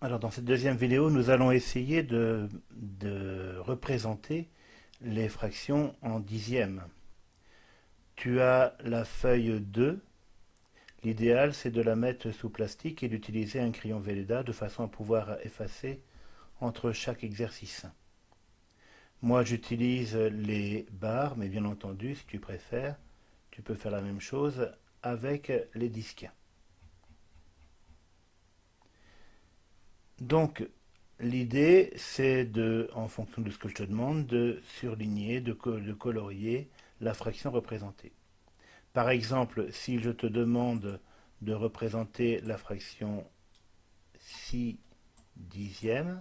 Alors dans cette deuxième vidéo, nous allons essayer de représenter les fractions en dixièmes. Tu as la feuille 2. L'idéal, c'est de la mettre sous plastique et d'utiliser un crayon Velleda de façon à pouvoir effacer entre chaque exercice. Moi, j'utilise les barres, mais bien entendu, si tu préfères, tu peux faire la même chose avec les disques. Donc, l'idée, c'est de, en fonction de ce que je te demande, de surligner, de colorier la fraction représentée. Par exemple, si je te demande de représenter la fraction 6 dixièmes,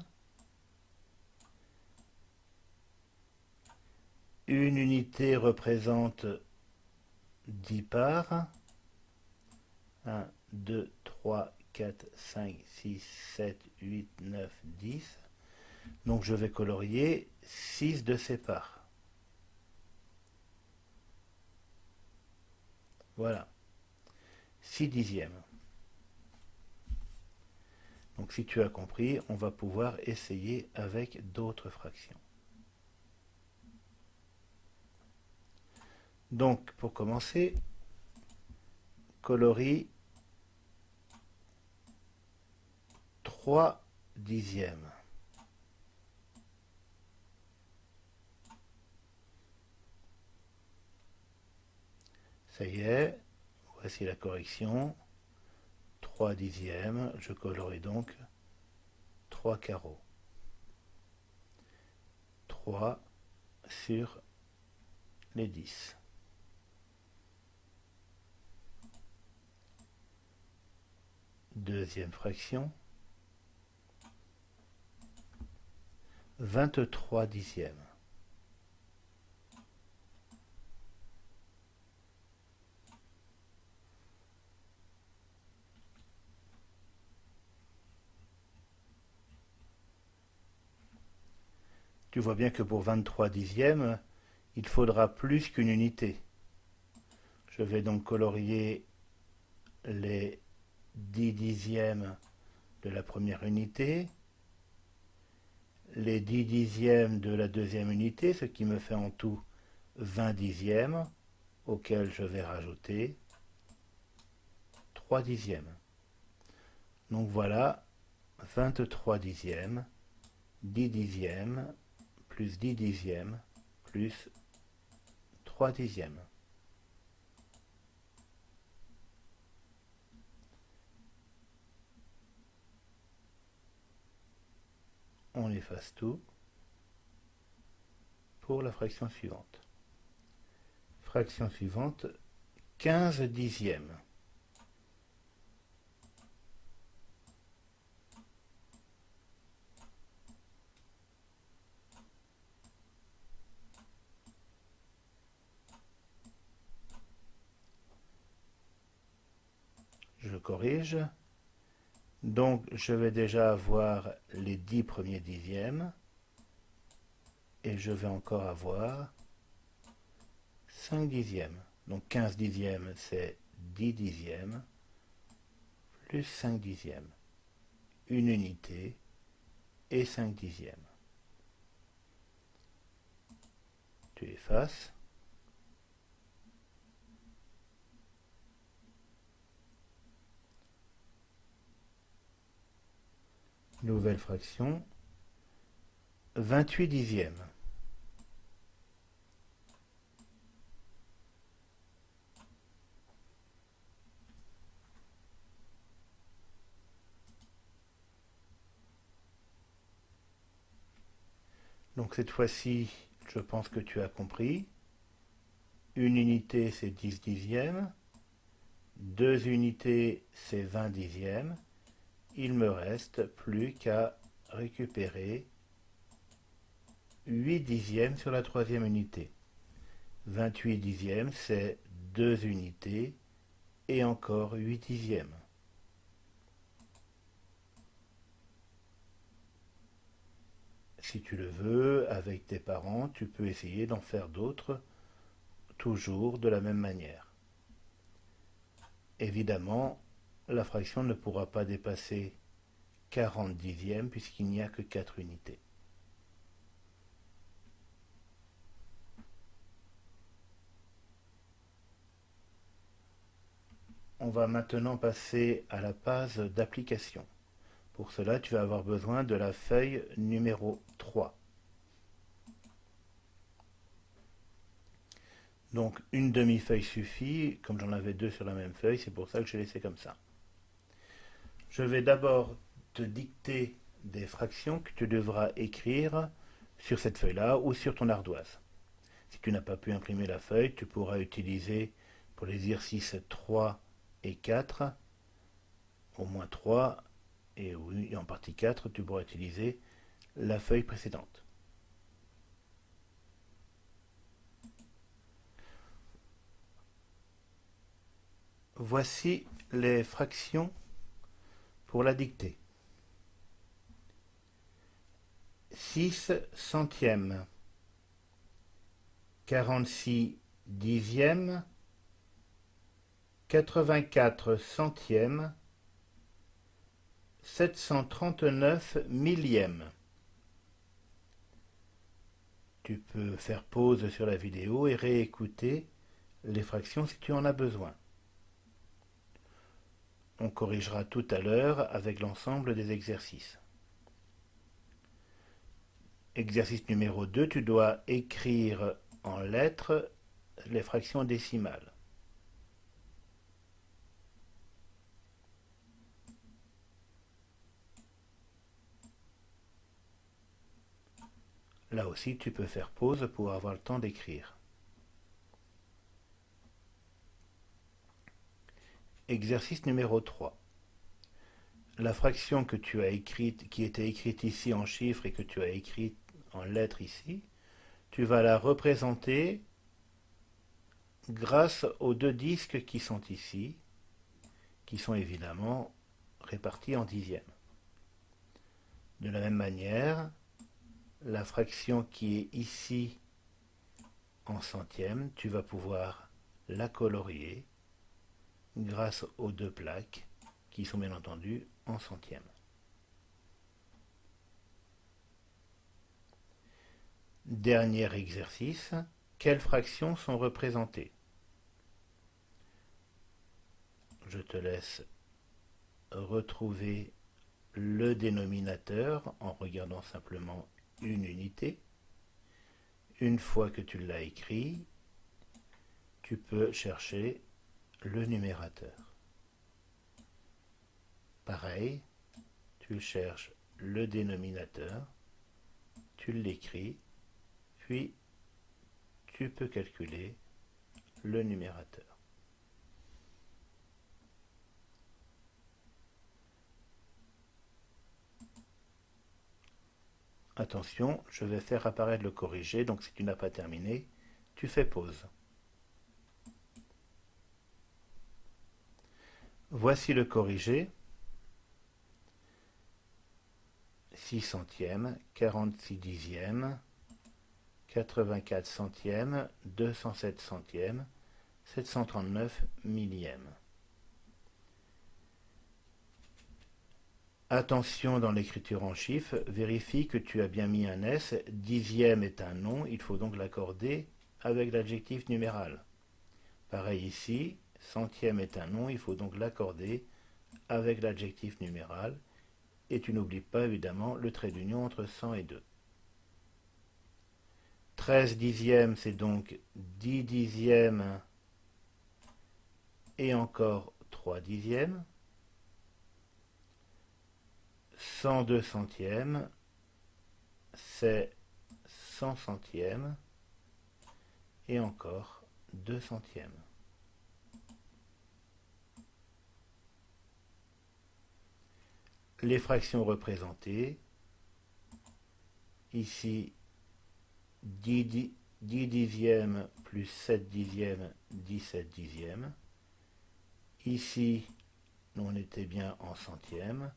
une unité représente 10 parts. 1, 2, 3, 4, 5, 6, 7, 8, 9, 10. Donc je vais colorier 6 de ces parts. Voilà, 6 dixièmes. Donc si tu as compris, on va pouvoir essayer avec d'autres fractions. Donc pour commencer, colorie 3 dixièmes. Ça y est, voici la correction. 3 dixièmes, je colorie donc 3 carreaux. 3 sur les 10. Deuxième fraction, 23 dixièmes. Tu vois bien que pour 23 dixièmes, il faudra plus qu'une unité. Je vais donc colorier les 10 dixièmes de la première unité, les 10 dixièmes de la deuxième unité, ce qui me fait en tout 20 dixièmes, auxquels je vais rajouter 3 dixièmes. Donc voilà, 23 dixièmes, 10 dixièmes, plus 10 dixièmes, plus 3 dixièmes. On efface tout pour la fraction suivante. Fraction suivante, 15 dixièmes. Je corrige. Donc je vais déjà avoir les 10 premiers dixièmes et je vais encore avoir 5 dixièmes. Donc 15 dixièmes, c'est 10 dixièmes plus 5 dixièmes. Une unité et 5 dixièmes. Tu effaces. Nouvelle fraction, 28 dixièmes. Donc cette fois-ci, je pense que tu as compris. Une unité, c'est 10 dixièmes. Deux unités, c'est 20 dixièmes. Il me reste plus qu'à récupérer 8 dixièmes sur la troisième unité. 28 dixièmes, c'est 2 unités et encore 8 dixièmes. Si tu le veux, avec tes parents, tu peux essayer d'en faire d'autres, toujours de la même manière. Évidemment, la fraction ne pourra pas dépasser 40 dixièmes puisqu'il n'y a que 4 unités. On va maintenant passer à la phase d'application. Pour cela, tu vas avoir besoin de la feuille numéro 3. Donc une demi-feuille suffit, comme j'en avais deux sur la même feuille, c'est pour ça que j'ai laissé comme ça. Je vais d'abord te dicter des fractions que tu devras écrire sur cette feuille-là ou sur ton ardoise. Si tu n'as pas pu imprimer la feuille, tu pourras utiliser pour les exercices 3 et 4, au moins 3, et oui, en partie 4, tu pourras utiliser la feuille précédente. Voici les fractions pour la dictée. 6 centièmes, 46 dixièmes, 84 centièmes, 739 millièmes. Tu peux faire pause sur la vidéo et réécouter les fractions si tu en as besoin. On corrigera tout à l'heure avec l'ensemble des exercices. Exercice numéro 2, tu dois écrire en lettres les fractions décimales. Là aussi, tu peux faire pause pour avoir le temps d'écrire. Exercice numéro 3. La fraction que tu as écrite, qui était écrite ici en chiffres et que tu as écrite en lettres ici, tu vas la représenter grâce aux deux disques qui sont ici, qui sont évidemment répartis en dixièmes. De la même manière, la fraction qui est ici en centièmes, tu vas pouvoir la colorier grâce aux deux plaques qui sont bien entendu en centièmes. Dernier exercice, quelles fractions sont représentées? Je te laisse retrouver le dénominateur en regardant simplement une unité. Une fois que tu l'as écrit, tu peux chercher le numérateur. Pareil, tu cherches le dénominateur, tu l'écris, puis tu peux calculer le numérateur. Attention, je vais faire apparaître le corrigé, donc si tu n'as pas terminé, tu fais pause. Voici le corrigé. 6 centièmes, 46 dixièmes, 84 centièmes, 207 centièmes, 739 millièmes. Attention dans l'écriture en chiffres, vérifie que tu as bien mis un S. Dixième est un nom, il faut donc l'accorder avec l'adjectif numéral. Pareil ici, centième est un nom, il faut donc l'accorder avec l'adjectif numéral. Et tu n'oublies pas évidemment le trait d'union entre 100 et 2. 13 dixièmes, c'est donc 10 dixièmes et encore 3 dixièmes. 102 centièmes, c'est 100 centièmes et encore 2 centièmes. Les fractions représentées, ici 10 dixièmes plus 7 dixièmes, 17 dixièmes. Ici, on était bien en centièmes.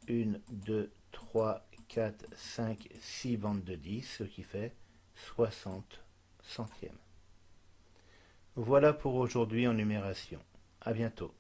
1, 2, 3, 4, 5, 6 bandes de 10, ce qui fait 60 centièmes. Voilà pour aujourd'hui en numération. À bientôt.